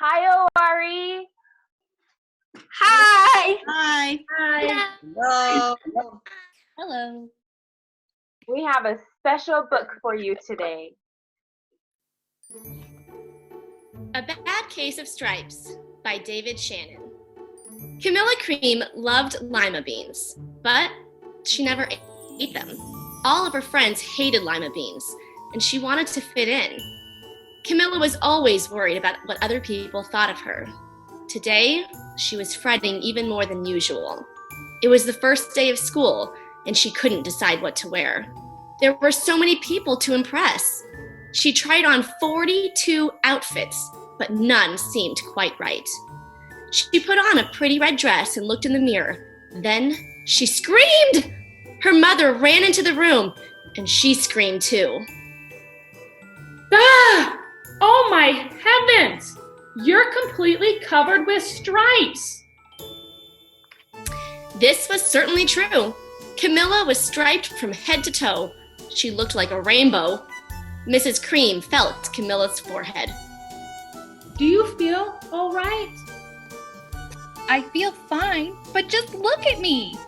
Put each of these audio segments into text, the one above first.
Hi, Owari. Hi. Hi. Hi. Hello. Hello. We have a special book for you today. A Bad Case of Stripes by David Shannon. Camilla Cream loved lima beans, but she never ate them. All of her friends hated lima beans, and she wanted to fit in. Camilla was always worried about what other people thought of her. Today, she was fretting even more than usual. It was the first day of school, and she couldn't decide what to wear. There were so many people to impress. She tried on 42 outfits, but none seemed quite right. She put on a pretty red dress and looked in the mirror. Then she screamed! Her mother ran into the room, and she screamed too. Ah! Oh my heavens! You're completely covered with stripes! This was certainly true. Camilla was striped from head to toe. She looked like a rainbow. Mrs. Cream felt Camilla's forehead. Do you feel all right? I feel fine, but just look at me.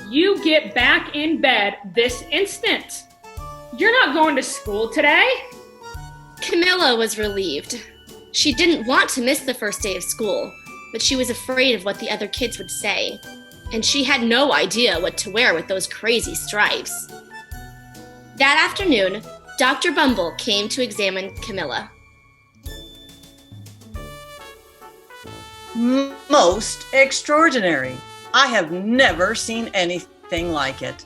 You get back in bed this instant. You're not going to school today. Camilla was relieved. She didn't want to miss the first day of school, but she was afraid of what the other kids would say, and she had no idea what to wear with those crazy stripes. That afternoon, Dr. Bumble came to examine Camilla. Most extraordinary. I have never seen anything like it.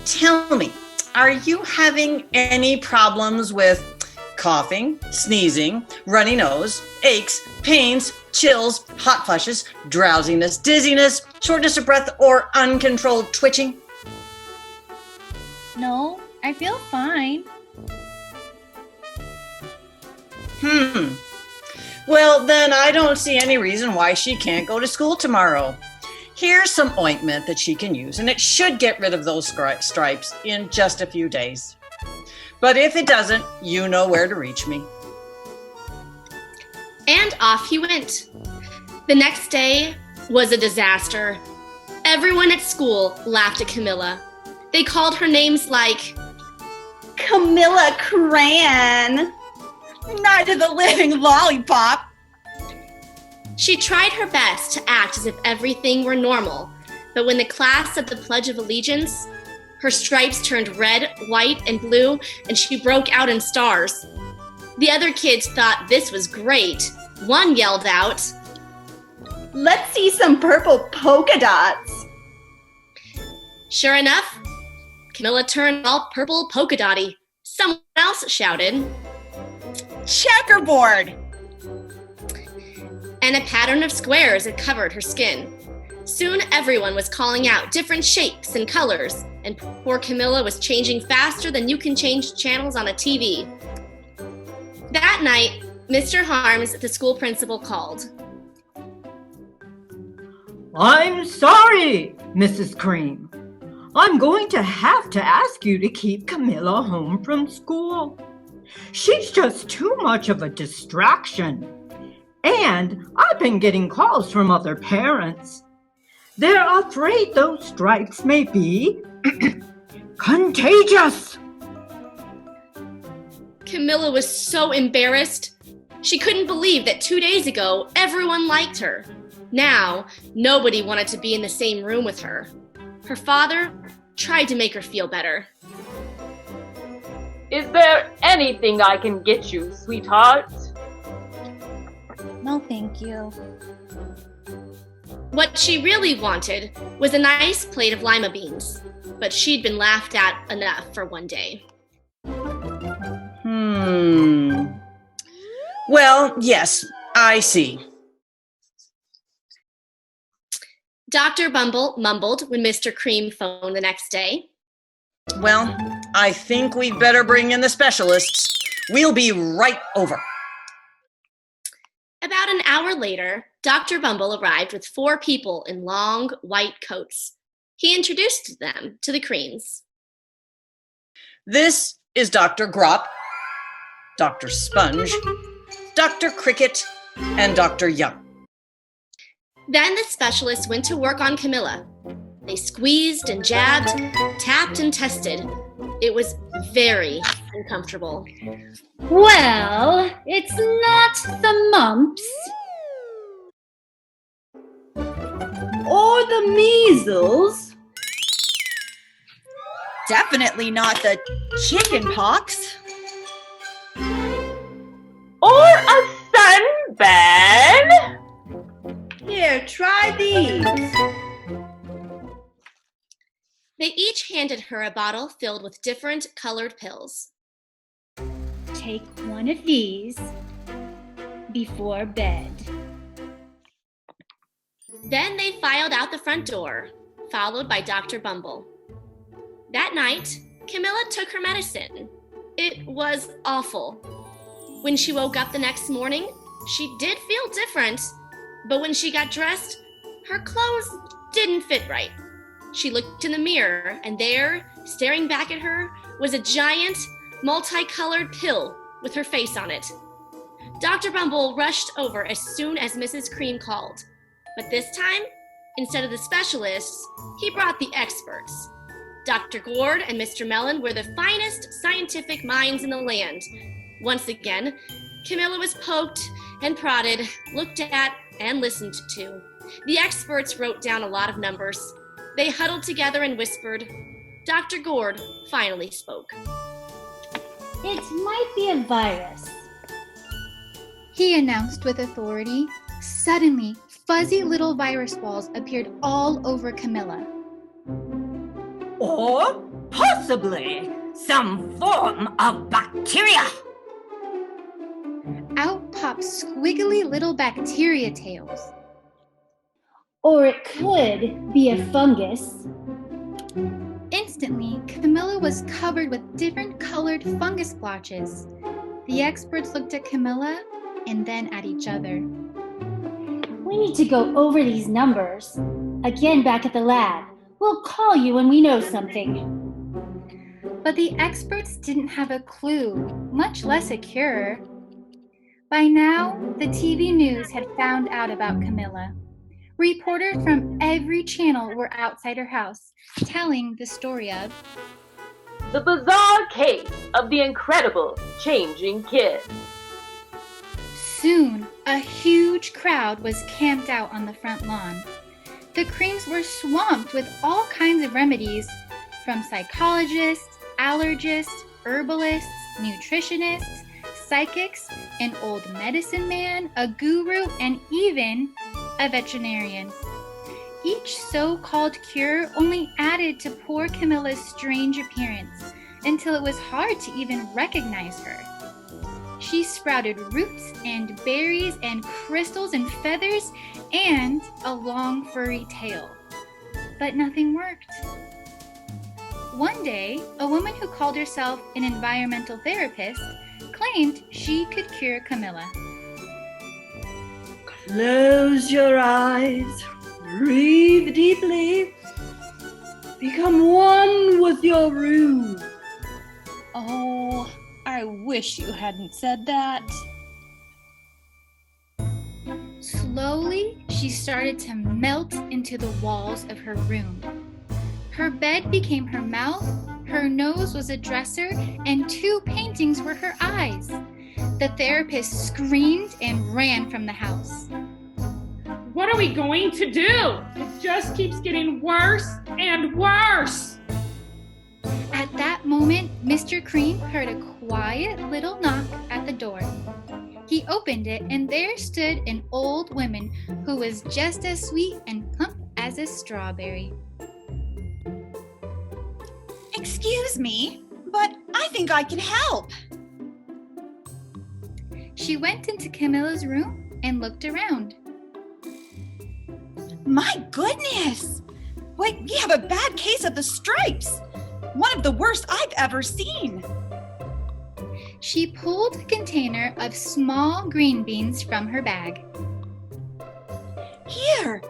Tell me, are you having any problems with coughing, sneezing, runny nose, aches, pains, chills, hot flushes, drowsiness, dizziness, shortness of breath, or uncontrolled twitching? No, I feel fine. Well, then I don't see any reason why she can't go to school tomorrow. Here's some ointment that she can use, and it should get rid of those stripes in just a few days. But if it doesn't, you know where to reach me. And off he went. The next day was a disaster. Everyone at school laughed at Camilla. They called her names like Camilla Crayon. Night of the living lollipop. She tried her best to act as if everything were normal, but when the class said the Pledge of Allegiance, her stripes turned red, white, and blue, and she broke out in stars. The other kids thought this was great. One yelled out, Let's see some purple polka dots. Sure enough, Camilla turned all purple polka dotty. Someone else shouted, Checkerboard. and a pattern of squares had covered her skin. Soon everyone was calling out different shapes and colors, and poor Camilla was changing faster than you can change channels on a TV. That night, Mr. Harms, the school principal, called. I'm sorry, Mrs. Cream. I'm going to have to ask you to keep Camilla home from school. She's just too much of a distraction. And I've been getting calls from other parents. They're afraid those stripes may be contagious. Camilla was so embarrassed. She couldn't believe that 2 days ago, everyone liked her. Now, nobody wanted to be in the same room with her. Her father tried to make her feel better. Is there anything I can get you, sweetheart? No, thank you. What she really wanted was a nice plate of lima beans, but she'd been laughed at enough for one day. Well, yes, I see. Dr. Bumble mumbled when Mr. Cream phoned the next day. Well, I think we'd better bring in the specialists. We'll be right over. About an hour later, Dr. Bumble arrived with 4 people in long, white coats. He introduced them to the Creams. This is Dr. Grop, Dr. Sponge, Dr. Cricket and Dr. Young. Then the specialists went to work on Camilla. They squeezed and jabbed, tapped and tested. It was very uncomfortable. Well, it's not the mumps. Or the measles. Definitely not the chicken pox. Or a sunburn. Here, try these. They each handed her a bottle filled with different colored pills. Take one of these before bed. Then they filed out the front door, followed by Dr. Bumble. That night, Camilla took her medicine. It was awful. When she woke up the next morning, she did feel different, but when she got dressed, her clothes didn't fit right. She looked in the mirror, and there, staring back at her, was a giant, multicolored pill with her face on it. Dr. Bumble rushed over as soon as Mrs. Cream called. But this time, instead of the specialists, he brought the experts. Dr. Gord and Mr. Mellon were the finest scientific minds in the land. Once again, Camilla was poked and prodded, looked at, and listened to. The experts wrote down a lot of numbers. They huddled together and whispered. Dr. Gord finally spoke. It might be a virus, He announced with authority. Suddenly, fuzzy little virus balls appeared all over Camilla. Or possibly some form of bacteria. Out popped squiggly little bacteria tails. or it could be a fungus. Instantly, Camilla was covered with different colored fungus blotches. The experts looked at Camilla and then at each other. We need to go over these numbers. Again back at the lab. We'll call you when we know something. But the experts didn't have a clue, much less a cure. By now, the TV news had found out about Camilla. Reporters from every channel were outside her house, telling the story of the bizarre case of the incredible changing kid. Soon, a huge crowd was camped out on the front lawn. The Creams were swamped with all kinds of remedies, from psychologists, allergists, herbalists, nutritionists, psychics, an old medicine man, a guru, and even a veterinarian. Each so-called cure only added to poor Camilla's strange appearance until it was hard to even recognize her. She sprouted roots and berries and crystals and feathers and a long furry tail. But nothing worked. One day, a woman who called herself an environmental therapist claimed she could cure Camilla. Close your eyes, breathe deeply, become one with your room. Oh, I wish you hadn't said that. Slowly, she started to melt into the walls of her room. Her bed became her mouth, her nose was a dresser, and 2 paintings were her eyes. The therapist screamed and ran from the house. What are we going to do? It just keeps getting worse and worse. At that moment, Mr. Cream heard a quiet little knock at the door. He opened it, and there stood an old woman who was just as sweet and plump as a strawberry. Excuse me, but I think I can help. She went into Camilla's room and looked around. My goodness! Wait, we have a bad case of the stripes. One of the worst I've ever seen. She pulled a container of small green beans from her bag. Here,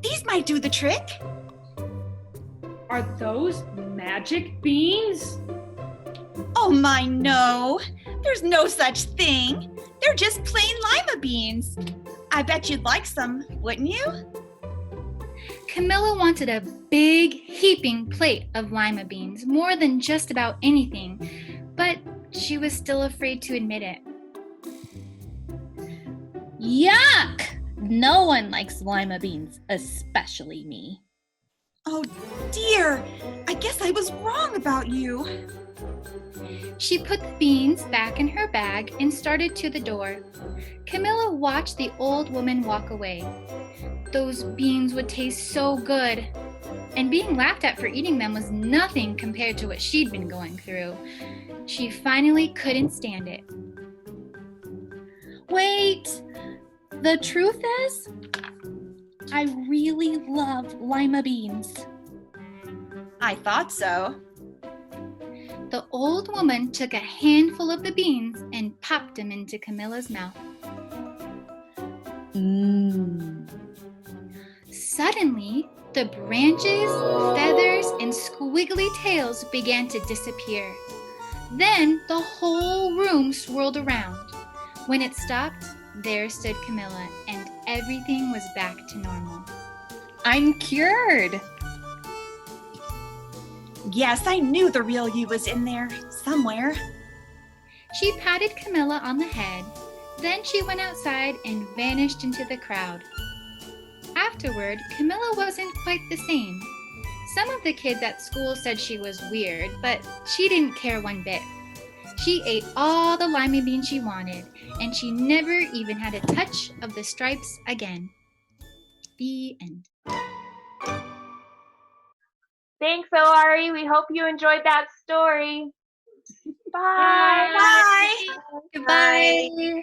these might do the trick. Are those magic beans? Oh my, no. There's no such thing. They're just plain lima beans. I bet you'd like some, wouldn't you? Camilla wanted a big, heaping plate of lima beans, more than just about anything, but she was still afraid to admit it. Yuck! No one likes lima beans, especially me. Oh dear, I guess I was wrong about you. She put the beans back in her bag and started to the door. Camilla watched the old woman walk away. Those beans would taste so good, and being laughed at for eating them was nothing compared to what she'd been going through. She finally couldn't stand it. Wait, the truth is, I really love lima beans. I thought so. The old woman took a handful of the beans and popped them into Camilla's mouth. Mmm. Suddenly, the branches, feathers, and squiggly tails began to disappear. Then the whole room swirled around. When it stopped, there stood Camilla, and everything was back to normal. I'm cured. Yes, I knew the real you was in there somewhere. She patted Camilla on the head. Then she went outside and vanished into the crowd. Afterward, Camilla wasn't quite the same. Some of the kids at school said she was weird, but she didn't care one bit. She ate all the lima beans she wanted, and she never even had a touch of the stripes again. The end. Thanks, Ari. We hope you enjoyed that story. Bye. Bye. Goodbye.